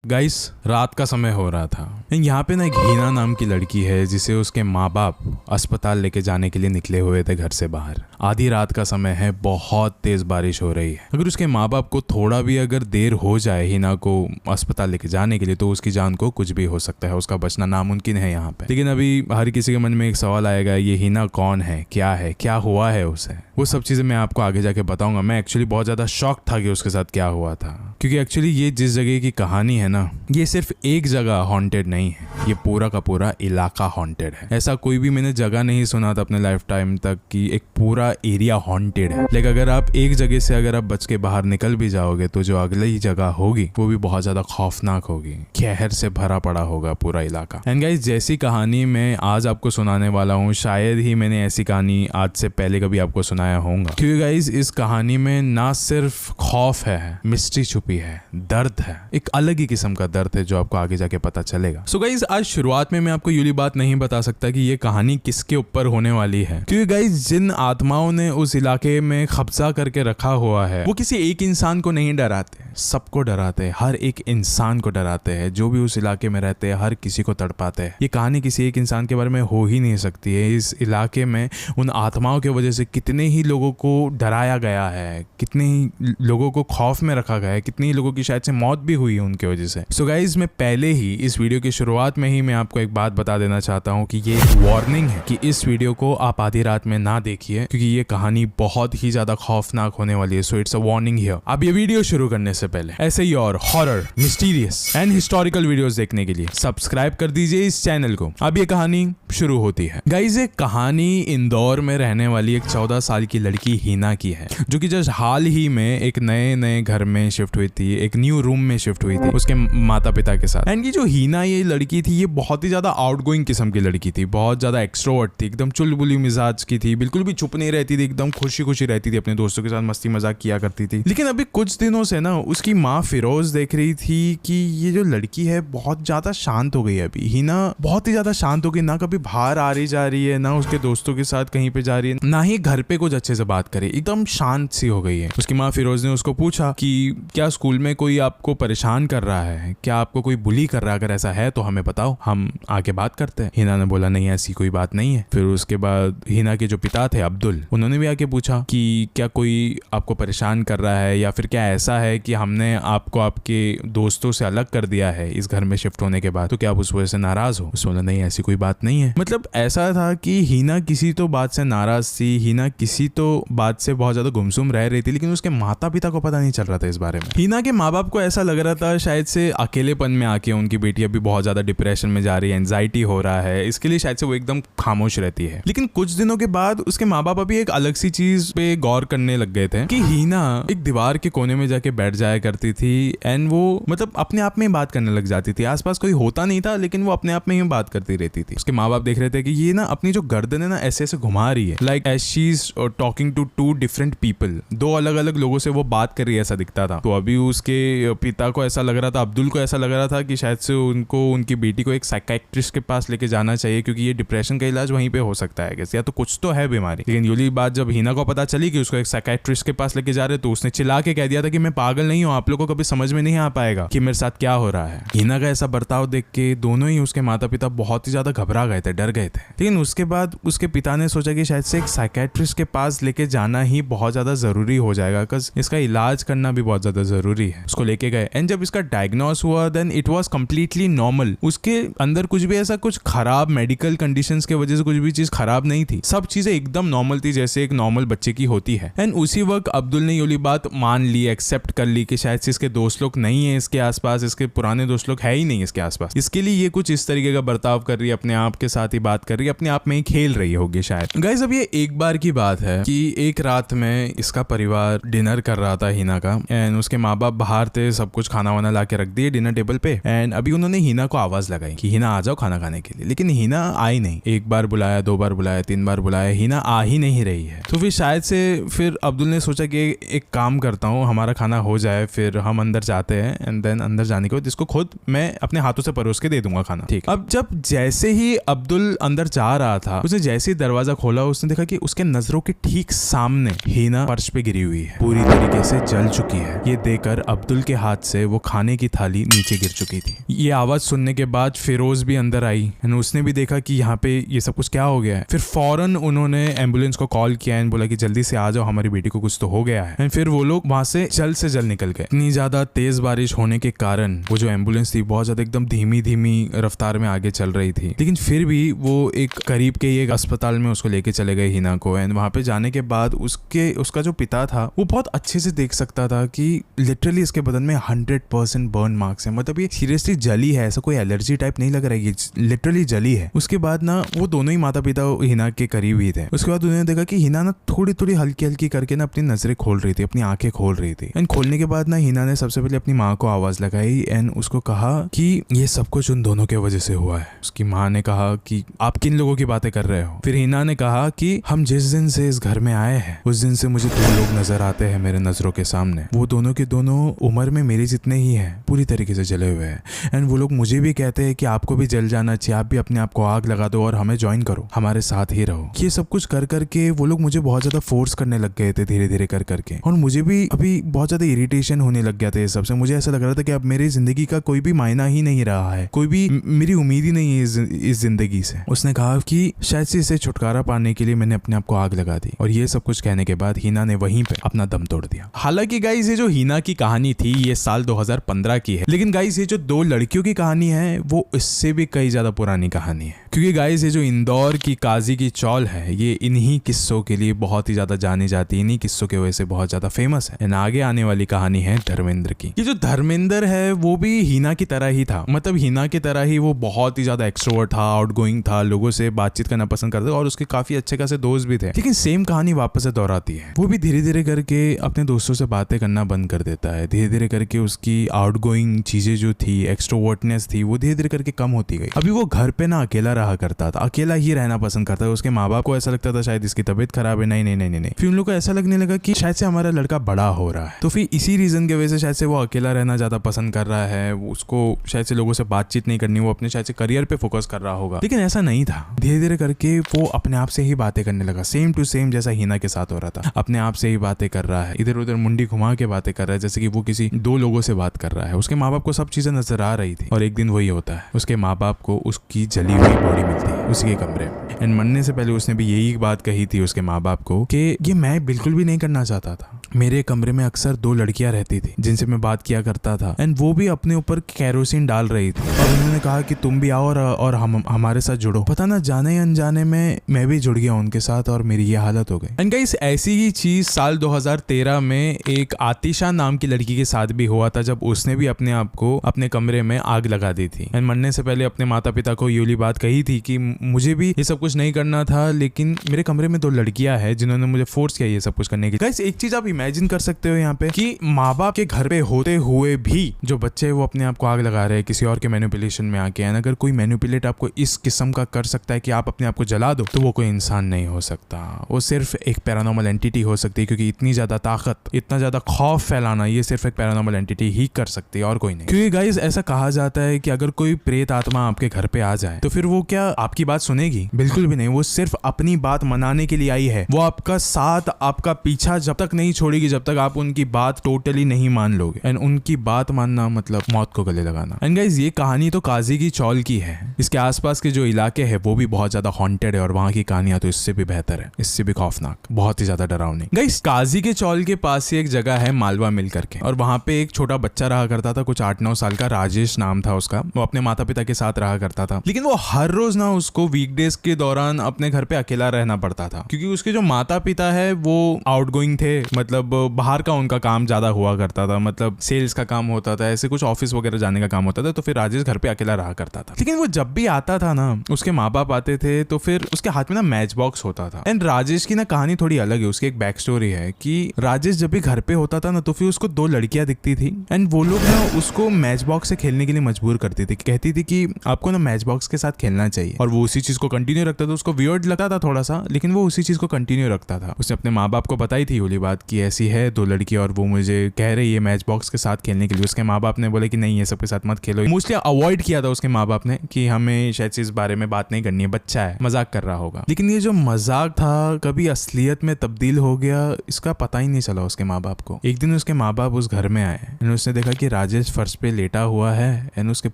Guys रात का समय हो रहा था। यहाँ पे ना एक हीना नाम की लड़की है जिसे उसके माँ बाप अस्पताल लेके जाने के लिए निकले हुए थे घर से बाहर। आधी रात का समय है, बहुत तेज बारिश हो रही है। अगर उसके माँ बाप को थोड़ा भी अगर देर हो जाए हीना को अस्पताल लेके जाने के लिए तो उसकी जान को कुछ भी हो सकता है, उसका बचना नामुमकिन है यहाँ पे। लेकिन अभी हर किसी के मन में एक सवाल आएगा, ये हीना कौन है, क्या हुआ है उसे। वो सब चीजें मैं आपको आगे जाके बताऊंगा। मैं एक्चुअली बहुत ज्यादा शॉक था कि उसके साथ क्या हुआ था, क्योंकि एक्चुअली ये जिस जगह की कहानी है ना, ये सिर्फ एक जगह हॉन्टेड नहीं है, ये पूरा का पूरा इलाका हॉन्टेड है। ऐसा कोई भी मैंने जगह नहीं सुना था अपने लाइफ टाइम तक कि एक पूरा एरिया हॉन्टेड है। लेकिन अगर आप एक जगह से अगर आप बच के बाहर निकल भी जाओगे तो जो अगली जगह होगी वो भी बहुत ज्यादा खौफनाक होगी, कहर से भरा पड़ा होगा पूरा इलाका। एंड गाइस, जैसी कहानी मैं आज आपको सुनाने वाला हूँ, शायद ही मैंने ऐसी कहानी आज से पहले कभी आपको सुनाया होगा। क्योंकि गाइस इस कहानी में ना सिर्फ खौफ है, मिस्ट्री छुपी है, दर्द है, एक अलग ही किस्म का दर्द है जो आपको आगे जाके पता चलेगा। सो गाइस, आज शुरुआत में मैं आपको ये बात नहीं बता सकता कि ये कहानी किसके ऊपर होने वाली है, क्योंकि गाइस जिन आत्माओं ने उस इलाके में कब्जा करके रखा हुआ है वो किसी एक इंसान को नहीं डराते, सबको डराते हैं, हर एक इंसान को डराते हैं। जो भी उस इलाके में रहते हैं हर किसी को तड़पाते हैं। ये कहानी किसी एक इंसान के बारे में हो ही नहीं सकती है। इस इलाके में उन आत्माओं की वजह से कितने ही लोगों को डराया गया है, कितने ही लोगों को खौफ में रखा गया है, कितनी ही लोगों की शायद से मौत भी हुई है उनके वजह से। सो गाइस, मैं पहले ही इस वीडियो की शुरुआत में ही मैं आपको एक बात बता देना चाहता हूँ कि ये वार्निंग है कि इस वीडियो को आप आधी रात में ना देखिए, क्योंकि ये कहानी बहुत ही ज्यादा खौफनाक होने वाली है। So it's a warning here. अब ये वीडियो शुरू करने से पहले ऐसे ही और horror, mysterious and historical videos देखने के लिए सब्सक्राइब कर दीजिए इस चैनल को। अब ये कहानी शुरू होती है। गाइस, एक कहानी इंदौर में रहने वाली एक 14 साल की लड़की हीना की है, जो कि जस्ट हाल ही में एक नए घर में शिफ्ट हुई थी, एक न्यू रूम में शिफ्ट हुई थी उसके माता पिता के साथ। एंड ये जो हीना ये लड़की थी, ये बहुत ही ज्यादा आउटगोइंग किस्म की लड़की थी, बहुत ज्यादा एक्सट्रोवर्ट थी, एकदम चुलबुली मिजाज की थी, बिल्कुल भी चुप नहीं रहती थी, एकदम खुशी रहती थी, अपने दोस्तों के साथ मस्ती मजाक किया करती थी। लेकिन अभी कुछ दिनों से ना उसकी माँ फिरोज देख रही थी कि ये जो लड़की है बहुत ज्यादा शांत हो गई है। अभी हीना बहुत ही ज्यादा शांत हो गई, ना कभी बाहर आ रही जा रही है, ना उसके दोस्तों के साथ कहीं पे जा रही है, ना ही घर पे कुछ अच्छे से बात करे, एकदम शांत सी हो गई है। उसकी माँ फिरोज ने उसको पूछा कि क्या स्कूल में कोई आपको परेशान कर रहा है, क्या आपको कोई बुली कर रहा है, अगर ऐसा है तो हमें बताओ, हम आगे बात करते हैं। हीना ने बोला नहीं, ऐसी कोई बात नहीं है। फिर उसके बाद हीना के जो पिता थे अब्दुल, उन्होंने भी आके पूछा कि क्या कोई आपको परेशान कर रहा है, या फिर क्या ऐसा है कि हमने आपको आपके दोस्तों से अलग कर दिया है इस घर में शिफ्ट होने के बाद, तो क्या आप उस वजह से नाराज हो। उसने बोला नहीं, ऐसी कोई बात नहीं है। मतलब ऐसा था कि हीना किसी तो बात से नाराज थी, हीना किसी तो बात से बहुत ज्यादा गुमसुम रह रही थी, लेकिन उसके माता पिता को पता नहीं चल रहा था इस बारे में। हीना के माँ बाप को ऐसा लग रहा था शायद से अकेलेपन में आके उनकी बेटी अभी बहुत ज्यादा डिप्रेशन में जा रही है, एंजाइटी हो रहा है, इसके लिए शायद से वो एकदम खामोश रहती है। लेकिन कुछ दिनों के बाद उसके माँ बाप अभी एक अलग सी चीज पे गौर करने लग गए थे कि हीना एक दीवार के कोने में जाके बैठ जाया करती थी, एंड वो मतलब अपने आप में ही बात करने लग जाती थी। आसपास कोई होता नहीं था लेकिन वो अपने आप में ही बात करती रहती थी। उसके माँ बाप देख रहे थे कि ये ना अपनी जो गर्दन है ना ऐसे ऐसे घुमा रही है, like as she is talking to two different people, दो अलग अलग लोगों से वो बात कर रही है, ऐसा दिखता था। तो अभी उसके पिता को ऐसा लग रहा था, अब्दुल को ऐसा लग रहा था कि शायद से उनको उनकी बेटी को एक साइकियाट्रिस्ट के पास लेके जाना चाहिए, क्योंकि ये डिप्रेशन का इलाज वहीं पे हो सकता है, या तो कुछ तो है बीमारी। लेकिन ये बात जब हीना को पता चली कि उसको एक साइकियाट्रिस्ट के पास लेके जा रहे, तो उसने चिल्ला के कह दिया था कि मैं पागल नहीं हूँ, आप लोगों को कभी समझ में नहीं आ पाएगा कि मेरे साथ क्या हो रहा है। हीना का ऐसा बर्ताव देख के दोनों ही उसके माता पिता बहुत ही ज्यादा घबरा गए थे, डर गए थे। लेकिन उसके बाद उसके पिता ने सोचा कि शायद से एक साइकियाट्रिस्ट के पास लेके जाना ही बहुत ज्यादा जरूरी हो जाएगा, बिकॉज इसका इलाज करना भी बहुत ज्यादा जरूरी है। उसको लेके गए, एंड जब इसका डायग्नोस हुआ then it was completely normal. उसके अंदर कुछ भी ऐसा कुछ खराब मेडिकल कंडीशंस के वजह से कुछ भी चीज खराब नहीं थी, सब चीजें एकदम नॉर्मल थी जैसे एक नॉर्मल बच्चे की होती है। एंड उसी वक्त अब्दुल ने ये बात मान ली, एक्सेप्ट कर ली कि शायद से इसके दोस्त लोग नहीं है इसके आसपास, इसके पुराने दोस्त लोग है ही नहीं इसके आसपास, इसके लिए ये कुछ इस तरीके का बर्ताव कर रही है, अपने आप के साथ ही बात कर रही है, अपने आप में ही खेल रही होगी शायद। गाइस, अब ये एक बार की बात है कि एक रात में इसका परिवार डिनर कर रहा था हीना का, एंड उसके माँ बाप बाहर थे, सब कुछ खाना वाना ला के रख दिए डिनर टेबल पे। एंड अभी उन्होंने हीना को आवाज लगाई कि हीना आ जाओ खाना खाने के लिए, लेकिन हीना आई नहीं। एक बार बुलाया, दो बार बुलाया, तीन बार बुलाया, हीना आ ही नहीं रही है। तो फिर शायद से फिर अब्दुल ने सोचा कि एक काम करता हूँ, हमारा खाना हो जाए फिर हम अंदर जाते हैं, एंड देन अंदर जाने के बाद इसको खुद मैं अपने हाथों से परोस के दे दूंगा खाना, ठीक। अब जब जैसे ही अब्दुल अंदर जा रहा था, उसने जैसे ही दरवाजा खोला उसने देखा कि उसके नजरों के ठीक सामने हीना फर्श पे गिरी हुई है, पूरी तरीके से जल चुकी है। ये देखकर अब्दुल के हाथ से वो खाने की थाली नीचे गिर चुकी थी। ये आवाज सुनने के बाद फिरोज भी अंदर आई एंड उसने भी देखा कि यहाँ पे ये सब कुछ क्या हो गया है। फिर फौरन उन्होंने एम्बुलेंस को कॉल किया एंड बोला कि जल्दी से आ जाओ, हमारी बेटी को कुछ तो हो गया है। एंड फिर वो लोग वहां से जल्द निकल गए। इतनी ज्यादा तेज बारिश होने के कारण वो जो एम्बुलेंस थी बहुत ज्यादा एकदम धीमी रफ्तार में आगे चल रही थी, लेकिन फिर भी वो एक करीब के एक अस्पताल में उसको लेके चले गए हिना को। एंड वहां पे जाने के बाद उसका जो पिता था वो बहुत अच्छे से देख सकता था कि लिटरली इसके बदन में 100% बर्न मार्क्स है। मतलब ये सीरियसली जली है, ऐसा कोई एलर्जी टाइप नहीं लग रहा है, ये लिटरली जली है। उसके बाद ना वो दोनों ही माता पिता हिना के करीब ही थे। उसके बाद उन्होंने देखा कि हिना ना थोड़ी हल्की करके ना अपनी नजरें खोल रही थी, अपनी आंखें खोल रही थी। एंड खोलने के बाद ना हिना ने सबसे पहले अपनी माँ को आवाज लगाई एंड उसको कहा कि ये सब कुछ उन दोनों के वजह से हुआ है। उसकी माँ ने कहा कि आप किन लोगों की बातें कर रहे हो। फिर हिना ने कहा कि हम जिस दिन से इस घर में आए हैं उस दिन से मुझे 2 लोग नजर आते हैं मेरे नजरों के सामने। वो दोनों के दोनों उम्र में मेरे जितने ही हैं, पूरी तरीके से जले हुए हैं। एंड वो लोग मुझे भी कहते हैं कि आपको भी जल जाना चाहिए, आप भी अपने आप को आग लगा दो और हमें ज्वाइन करो, हमारे साथ ही रहो। ये सब कुछ कर करके वो लोग मुझे बहुत ज्यादा फोर्स करने लग गए थे धीरे कर करके। और मुझे भी अभी बहुत ज्यादा इरिटेशन होने लग गया था ये सबसे। मुझे ऐसा लग रहा था कि अब मेरी जिंदगी का कोई भी मायना ही नहीं रहा है, कोई भी मेरी उम्मीद ही नहीं है इस जिंदगी से। उसने कहा कि शायद से इसे छुटकारा पाने के लिए मैंने अपने आप को आग लगा दी। और ये सब कुछ कहने के बाद हिना ने वहीं पे अपना दम तोड़ दिया। हालांकि गाइस ये जो हिना की कहानी थी ये साल 2015 की है, लेकिन गाइस ये जो 2 लड़कियों की कहानी है वो इससे भी कई ज्यादा पुरानी कहानी है। क्योंकि गाइस ये जो इंदौर की काजी की चौल है ये इन्हीं किस्सों के लिए बहुत ही ज्यादा जानी जाती है, इन्हीं किस्सों की वजह से बहुत ज्यादा फेमस है। एंड आगे आने वाली कहानी है धर्मेंद्र की। ये जो धर्मेंद्र है वो भी हिना की तरह ही था, मतलब हिना की तरह ही वो बहुत ही ज्यादा एक्सट्रोवर्ट था, आउटगोइंग था, लोगों से बातचीत करना पसंद करता था और उसके काफी अच्छे खासे दोस्त भी थे। लेकिन सेम कहानी वापस से दोहराती है। वो भी धीरे करके अपने दोस्तों से बातें करना बंद कर देता है। धीरे करके उसकी आउटगोइंग चीजें जो थी, एक्सट्रोवर्टनेस थी, वो धीरे करके कम होती गई। अभी वो घर पे ना अकेला रहा करता था, अकेला ही रहना पसंद करता था। उसके माँ बाप को ऐसा लगता था शायद इसकी तबीयत खराब है। नहीं। फिर उन लोग को ऐसा लगने लगा कि शायद से हमारा लड़का बड़ा हो रहा है, तो फिर इसी रीजन की वजह से शायद से वो अकेला रहना ज्यादा पसंद कर रहा है। उसको शायद से लोगों से बातचीत नहीं करनी, वो अपने शायद से करियर पे फोकस कर रहा होगा। लेकिन ऐसा नहीं था। धीरे करके वो अपने आप से ही बातें करने लगा, सेम टू सेम जैसा हिना के साथ हो रहा था। अपने आप से ही बातें कर रहा है, इधर उधर मुंडी घुमा के बातें कर रहा है, जैसे कि वो किसी 2 लोगों से बात कर रहा है। उसके माँ बाप को सब चीजें नजर आ रही थी। और एक दिन वही होता है, उसके माँ बाप को उसकी जली हुई बॉडी मिलती है उसी के कमरे में। एंड मरने से पहले उसने भी यही बात कही थी उसके माँ बाप को कि ये मैं बिल्कुल भी नहीं करना चाहता था। मेरे कमरे में अक्सर 2 लड़कियां रहती थी जिनसे मैं बात किया करता था एंड वो भी अपने ऊपर केरोसिन डाल रही थी। और उन्होंने कहा कि तुम भी आओ और हमारे साथ जुड़ो। पता ना जाने अनजाने में मैं भी जुड़ गया उनके साथ और मेरी ये हालत हो गई। एंड गाइस ऐसी ही चीज साल 2013 में एक आतिशा नाम की लड़की के साथ भी हुआ था, जब उसने भी अपने आप को अपने कमरे में आग लगा दी थी। एंड मरने से पहले अपने माता पिता को ये बात कही थी कि मुझे भी ये सब कुछ नहीं करना था, लेकिन मेरे कमरे में 2 लड़कियां हैं जिन्होंने मुझे फोर्स किया ये सब कुछ करने के लिए। गाइस एक चीज आप इमेजिन कर सकते हो यहाँ पे कि माँ बाप के घर पे होते हुए भी जो बच्चे वो अपने आप को आग लगा रहे हैं किसी और के मैनिपुलेशन में आके। अगर कोई मैनिपुलेट आपको इस किस्म का कर सकता है कि आप अपने आप को जला दो, तो वो कोई इंसान नहीं हो सकता, वो सिर्फ एक पैरानॉर्मल एंटिटी हो सकती है। क्योंकि इतनी ज्यादा ताकत, इतना ज्यादा खौफ फैलाना ये सिर्फ एक पैरानॉर्मल एंटिटी ही कर सकती है और कोई नहीं। क्योंकि गाइस ऐसा कहा जाता है कि अगर कोई प्रेत आत्मा आपके घर पे आ जाए तो फिर वो क्या आपकी बात सुनेगी? बिल्कुल भी नहीं। वो सिर्फ अपनी बात मनाने के लिए आई है। वो आपका साथ, आपका पीछा जब तक नहीं छोड़ेगी जब तक आप उनकी बात टोटली नहीं मान लोगे। एंड उनकी बात मानना मतलब मौत को गले लगाना। एंड गाइस ये कहानी तो काजी की चौल की है। इसके आसपास के जो इलाके हैं वो भी बहुत ज्यादा हॉन्टेड है और वहां की कहानियां तो इससे भी बेहतर है, इससे भी खौफनाक, बहुत ही ज्यादा डरावनी। गाइस काजी के चौल के पास ही एक जगह है मालवा मिल करके, और वहां पे एक छोटा बच्चा रहा करता था, कुछ 8-9 साल का, राजेश नाम था उसका। वो अपने माता पिता के साथ रहा करता था, लेकिन वो हर रोज ना उसको वीकडेज के दौरान अपने घर पे अकेला रहना पड़ता था। क्योंकि उसके जो माता पिता है वो आउटगोइंग थे, मतलब बाहर का उनका काम ज्यादा हुआ करता था, मतलब सेल्स का काम होता था, ऐसे कुछ ऑफिस वगैरह जाने का काम होता था। तो फिर राजेश घर पे अकेला रहा करता था। लेकिन वो जब भी आता था ना, उसके माँ बाप आते थे तो फिर उसके हाथ में ना मैच बॉक्स होता था। एंड राजेश की ना कहानी थोड़ी अलग है, उसकी एक बैक स्टोरी है कि राजेश जब भी घर पे होता था ना तो फिर उसको 2 लड़कियां दिखती थी एंड वो लोग ना उसको मैच बॉक्स से खेलने के लिए मजबूर करती थी, कहती थी कि आपको ना मैच बॉक्स के साथ खेलना चाहिए। और वो उसी चीज को कंटिन्यू रखता था। उसको वियर्ड लगता था थोड़ा सा, लेकिन वो उसी चीज को कंटिन्यू रखता था। उसने अपने माँ बाप को बताई थी ये बात कि ऐसी है, 2 लड़की और वो मुझे कह रही है मैच बॉक्स के साथ खेलने के लिए। उसके माँ बाप ने बोले कि नहीं ये सबके साथ मत खेलो। मोस्टली अवॉइड किया था उसके माँ बाप ने कि हमें शायद से इस बारे में बात नहीं करनी है, बच्चा है, मजाक कर रहा होगा। लेकिन ये जो मजाक था कभी असलियत में तब्दील हो गया, इसका पता ही नहीं चला उसके माँ बाप को। एक दिन उसके माँ बाप उस घर में आए एंड उसने देखा कि राजेश फर्श पे लेटा हुआ है एंड उसके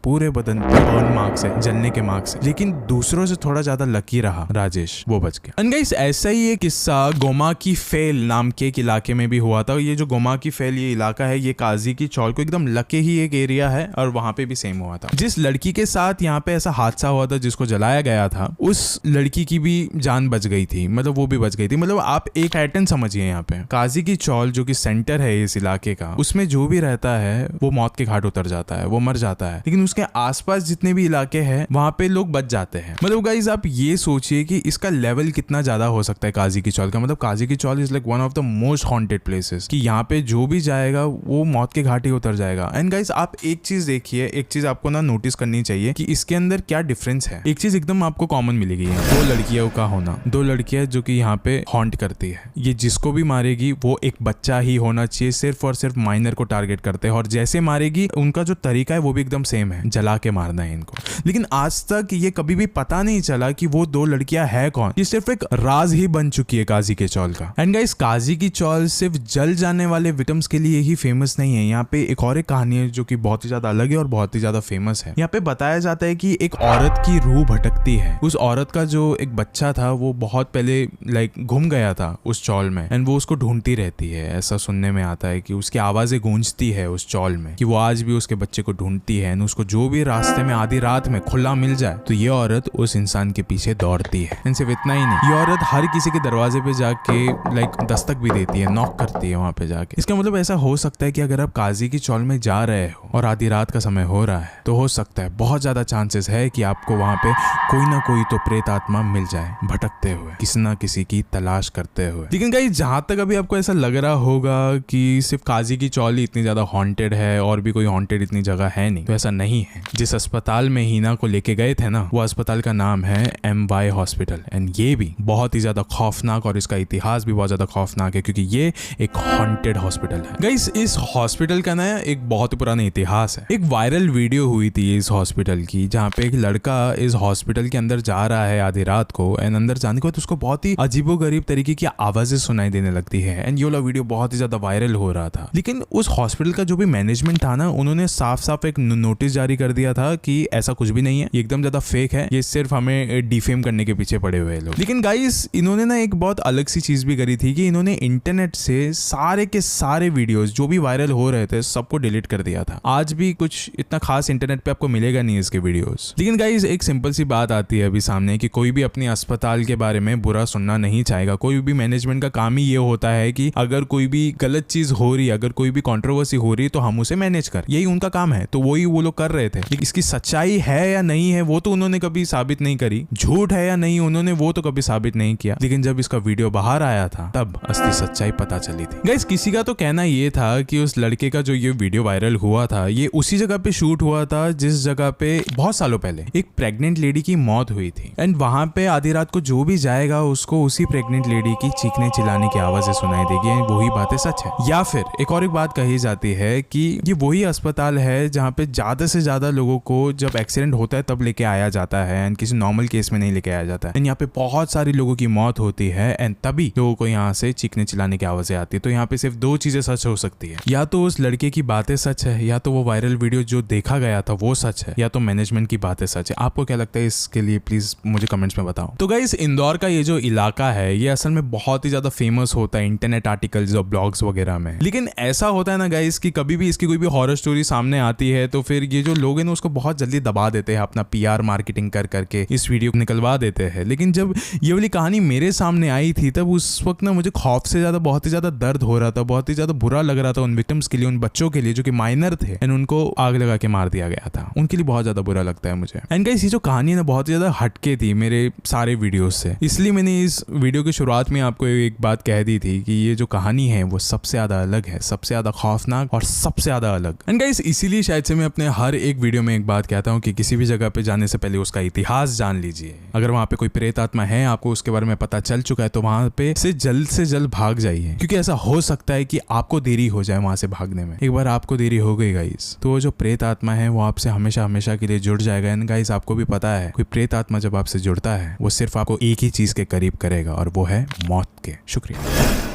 पूरे बदन बर्न मार्क्स है, जलने के मार्क्स है। लेकिन दूसरों से थोड़ा ज्यादा लकी रहा राजेश, वो बच गया। एंड गाइस ऐसा ही एक किस्सा गोमा की फेल नाम के एक इलाके में भी हुआ था। ये जो गोमा की फेल ये इलाका है, ये काजी की चौल को एकदम लगे ही एक एरिया है और वहां पे भी सेम हुआ था। जिस लड़की के साथ यहाँ पे ऐसा हादसा हुआ था, जिसको जलाया गया था, उस लड़की की भी जान बच गई थी, मतलब वो भी बच गई थी। मतलब आप एक पैटर्न समझिए यहाँ पे, काजी की चौल जो कि सेंटर है इस इलाके का, उसमें जो भी रहता है वो मौत के घाट उतर जाता है, वो मर जाता है। लेकिन उसके आसपास जितने भी इलाके हैं वहां पे लोग बच जाते हैं। मतलब गाइस आप ये सोचिए कि इसका लेवल कितना ज्यादा हो सकता है काजी की चौल का। मतलब काजी की Chawl is like one of the most haunted places, कि यहाँ पे जो भी जाएगा वो मौत के घाट ही उतर जाएगा। एंड गाइस आप एक चीज देखिए, एक चीज आपको ना नोटिस करनी चाहिए कि इसके अंदर क्या डिफरेंस है। एक चीज एकदम आपको कॉमन मिलेगी, 2 लड़कियों का होना, 2 लड़कियां जो कि यहाँ पे हॉन्ट करती है। ये जिसको भी मारेगी वो एक बच्चा ही होना चाहिए, सिर्फ और सिर्फ माइनर को टारगेट करते हैं, और जैसे मारेगी उनका जो तरीका है वो भी एकदम सेम है, जला के मारना है इनको। लेकिन आज तक ये कभी भी पता नहीं चला कि वो 2 लड़कियां है कौन। ये सिर्फ एक राज ही बन चुकी है काजी के चौल का। एंड गाइस काजी की चौल सिर्फ जल जाने वाले विक्टिम्स के लिए ही फेमस नहीं है। यहाँ पे एक और एक कहानी है जो कि बहुत ही ज्यादा अलग है और बहुत ही ज्यादा फेमस है। यहाँ पे बताया जाता है कि एक औरत की रूह भटकती है। उस औरत का जो एक बच्चा था वो बहुत पहले लाइक घूम गया था उस चौल में एंड वो उसको ढूंढती रहती है। ऐसा सुनने में आता है कि उसकी आवाजें गूंजती है उस चौल में, कि वो आज भी उसके बच्चे को ढूंढती है। एंड उसको जो भी रास्ते में आधी रात में खुला मिल जाए तो ये औरत उस इंसान के पीछे दौड़ती है। एंड सिर्फ इतना ही नहीं, ये औरत हर किसी के दरवाजे पे जाके लाइक दस्तक भी देती है, नॉक करती है वहां पे जाके। इसका मतलब ऐसा हो सकता है कि अगर आप काजी की चौल में जा रहे हो और आधी रात का समय हो रहा है तो हो सकता है, बहुत ज्यादा चांसेस है कि आपको वहां पे कोई ना कोई तो प्रेत आत्मा मिल जाए भटकते हुए, किसी ना किसी की तलाश करते हुए। लेकिन गाइस जहां तक अभी आपको ऐसा लग रहा होगा कि सिर्फ काजी की चौल ही इतनी ज्यादा हॉन्टेड है और भी कोई हॉन्टेड इतनी जगह है नहीं, तो ऐसा नहीं है। जिस अस्पताल में हीना को लेके गए थे ना, वो अस्पताल का नाम है MY हॉस्पिटल। एंड ये भी बहुत ही ज्यादा खौफनाक और इसका इतिहास भी बहुत ज्यादा खौफनाक है, क्योंकि ये एक हॉन्टेड हॉस्पिटल है। गाइस इस हॉस्पिटल का ना एक बहुत ही पुराना इतिहास है। एक वायरल वीडियो हुई थी इस हॉस्पिटल की, जहाँ पे एक लड़का इस हॉस्पिटल के अंदर जा रहा है आधी रात को, एंड अंदर जाने के बाद उसको बहुत ही अजीबोगरीब तरीके की आवाजें सुनाई देने लगती है। एंड ये वाला वीडियो बहुत ही ज्यादा वायरल हो रहा था। लेकिन उस हॉस्पिटल का जो भी मैनेजमेंट था ना, उन्होंने साफ साफ एक नोटिस जारी कर दिया था कि ऐसा कुछ भी नहीं है, ये एकदम ज्यादा फेक है, ये सिर्फ हमें डिफेम करने के पीछे पड़े हुए लोग। लेकिन गाइस इन्होंने ना एक बहुत अलग सी चीज भी करी थी कि इन्होंने इंटरनेट से सारे के सारे वीडियोस जो भी वायरल हो रहे थे सबको डिलीट कर दिया था। आज भी कुछ इतना खास इंटरनेट पे आपको मिलेगा नहीं इसके वीडियोस। लेकिन गाइस एक सिंपल सी बात आती है अभी सामने कि कोई भी अपने अस्पताल के बारे में बुरा सुनना नहीं चाहेगा। कोई भी मैनेजमेंट का काम ही ये होता है कि अगर कोई भी गलत चीज हो रही है, अगर कोई भी कंट्रोवर्सी हो रही है तो हम उसे मैनेज कर, यही उनका काम है। तो वही वो लोग कर रहे थे। लेकिन इसकी सच्चाई है या नहीं है वो तो उन्होंने कभी साबित नहीं करी, झूठ है या नहीं उन्होंने वो तो कभी साबित नहीं किया। लेकिन जब इसका वीडियो बाहर आया था तब असली सच्चाई पता चली थी। गाइस किसी का तो कहना ये था कि उस लड़के का जो ये वीडियो वायरल हुआ था ये उसी जगह पे शूट हुआ था जिस जगह पे बहुत सालों पहले एक प्रेग्नेंट लेडी की मौत हुई थी। एंड वहां पे आधी रात को जो भी जाएगा उसको उसी प्रेग्नेंट लेडी की चीखने चिल्लाने की आवाजें सुनाई देगी। वही बातें सच है। या फिर एक और एक बात कही जाती है कि ये वही अस्पताल है जहाँ पे ज्यादा से ज्यादा लोगों को जब एक्सीडेंट होता है तब लेके आया जाता है, एंड किसी नॉर्मल केस में नहीं लेके आया जाता है। एंड यहाँ पे बहुत सारी लोगों की मौत होती है एंड तभी लोगों को यहाँ से चीखने चिल्लाने की आवाजें आती है। तो यहाँ पे सिर्फ 2 चीजें सच हो सकती है, या तो उस लड़के की बातें सच है, या तो वो वायरल वीडियो जो देखा गया था वो सच है, या तो मैनेजमेंट की बातें सच है। आपको क्या लगता है इसके लिए प्लीज मुझे कमेंट्स में बताओ। तो गाइस इंदौर का ये जो इलाका है ये असल में बहुत ही ज्यादा फेमस होता है इंटरनेट आर्टिकल्स और ब्लॉग्स वगैरह में। लेकिन ऐसा होता है ना गाइस कि कभी भी इसकी कोई भी हॉरर स्टोरी सामने आती है तो फिर ये जो लोग हैं ना उसको बहुत जल्दी दबा देते हैं, अपना PR मार्केटिंग कर करके इस वीडियो को निकलवा देते हैं। लेकिन जब ये वाली कहानी मेरे सामने आई थी तब उस वक्त ना मुझे खौफ से ज्यादा बहुत ही ज्यादा दर्द हो रहा था, बहुत ही ज्यादा बुरा लग रहा था उन विक्टिम्स के लिए, उन बच्चों के लिए जो कि माइनर थे एंड उनको आग लगा के मार दिया गया था। उनके लिए बहुत ज्यादा बुरा लगता है मुझे। एंड गाइस ये जो कहानी है ना बहुत ही ज्यादा हटके थी मेरे सारे वीडियोस से, इसलिए मैंने इस वीडियो की शुरुआत में आपको एक बात कह दी थी कि ये जो कहानी है वो सबसे ज्यादा अलग है, सबसे ज्यादा खौफनाक और सबसे ज्यादा अलग। एंड गाइस इसीलिए शायद से मैं अपने हर एक वीडियो में एक बात कहता हूँ कि किसी भी जगह पे जाने से पहले उसका इतिहास जान लीजिए। अगर वहां पे कोई प्रेत आत्मा है, आपको उसके बारे में पता चल चुका है, तो वहां पे से जल्द भाग जाइए, क्योंकि ऐसा हो सकता है कि आपको देरी हो जाए वहां से भागने में। एक बार आपको देरी हो गई गाइस, तो वो जो प्रेत आत्मा है वो आपसे हमेशा हमेशा के लिए जुड़ जाएगा। एंड गाइस आपको भी पता है, कोई प्रेत आत्मा जब आपसे जुड़ता है वो सिर्फ आपको एक ही चीज के करीब करेगा, और वो है मौत के। शुक्रिया।